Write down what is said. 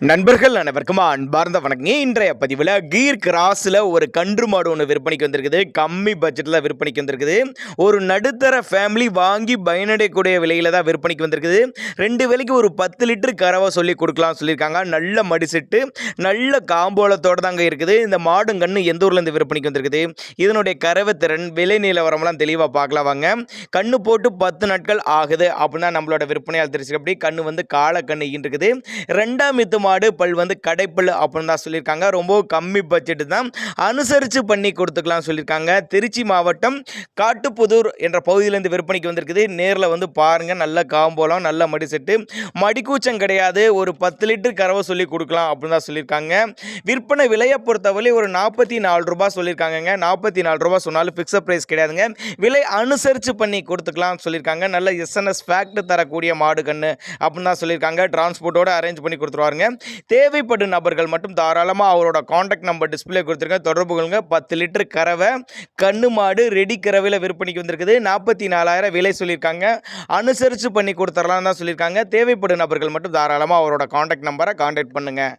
நண்பர்கள் அனைவருக்கும் அன்பார்ந்த வணக்கங்க. இன்றைய பதிவில் கீர் கிராஸில் ஒரு கன்று மாடு ஒன்று விற்பனைக்கு வந்திருக்குது. கம்மி பட்ஜெட்டில் விற்பனைக்கு வந்திருக்குது. ஒரு நடுத்தர ஃபேமிலி வாங்கி பயனடையக்கூடிய விலையில் தான் விற்பனைக்கு வந்திருக்குது. 2 வேலைக்கு ஒரு 10 லிட்டர் கறவை சொல்லி கொடுக்கலாம் சொல்லியிருக்காங்க. நல்ல மடிசெட்டு, நல்ல காம்போலத்தோடு தாங்க இருக்குது. இந்த மாடும் கன்று எந்த ஊர்லேருந்து விற்பனைக்கு வந்திருக்குது, இதனுடைய கறவை திறன், விலை நிலவரம்லாம் தெளிவாக பார்க்கலாம் வாங்க. கன்று போட்டு 10 நாட்கள் ஆகுது அப்படின்னா நம்மளோட விற்பனையால் தெரிஞ்சுக்கப்படி கன்று வந்து காலை கன்று இருக்குது. 2ஆம் மித்து மாடு பல் வந்து கடைப்பல் அப்படின்னு தான் சொல்லியிருக்காங்க. ரொம்ப கம்மி பட்ஜெட்டு தான், அனுசரித்து பண்ணி கொடுத்துக்கலாம் சொல்லியிருக்காங்க. திருச்சி மாவட்டம் காட்டுப்புதூர் என்ற பகுதியிலேருந்து விற்பனைக்கு வந்திருக்குது. நேரில் வந்து பாருங்கள். நல்ல காம்போலம், நல்ல மடி செட்டு, மடிக்கூச்சம் கிடையாது. ஒரு 10 லிட்டர் கறவை சொல்லி கொடுக்கலாம் அப்படின்னு தான் சொல்லியிருக்காங்க. விற்பனை விலையை பொறுத்தவரை ஒரு 44 ரூபாய் சொல்லியிருக்காங்க. 44 ரூபாய் சொன்னாலும் ஃபிக்ஸட் ப்ரைஸ் கிடையாதுங்க. விலை அனுசரித்து பண்ணி கொடுத்துக்கலாம் சொல்லியிருக்காங்க. நல்ல எஸ்என்எஸ் ஃபேக்ட் தரக்கூடிய மாடு கன்று அப்படின்னு தான் சொல்லியிருக்காங்க. டிரான்ஸ்போர்ட்டோடு அரேஞ்ச் பண்ணி கொடுத்துருவாருங்க. தேவைப்படும் நபர்கள் மட்டும் தாராளமாக அவரோட காண்டாக்ட் நம்பர் டிஸ்பிளே கொடுத்துருங்க, தொடர்பு கொள்ளுங்க. 10 லிட்டர் கறவை கண்ணு மாடு ரெடி கறவையில் விற்பனைக்கு வந்திருக்குது. 44,000 விலை சொல்லியிருக்காங்க. அனுசரித்து பண்ணி கொடுத்துடலாம் தான் சொல்லியிருக்காங்க. தேவைப்படும் நபர்கள் மட்டும் தாராளமாக அவரோட காண்டாக்ட் நம்பரை காண்டாக்ட் பண்ணுங்கள்.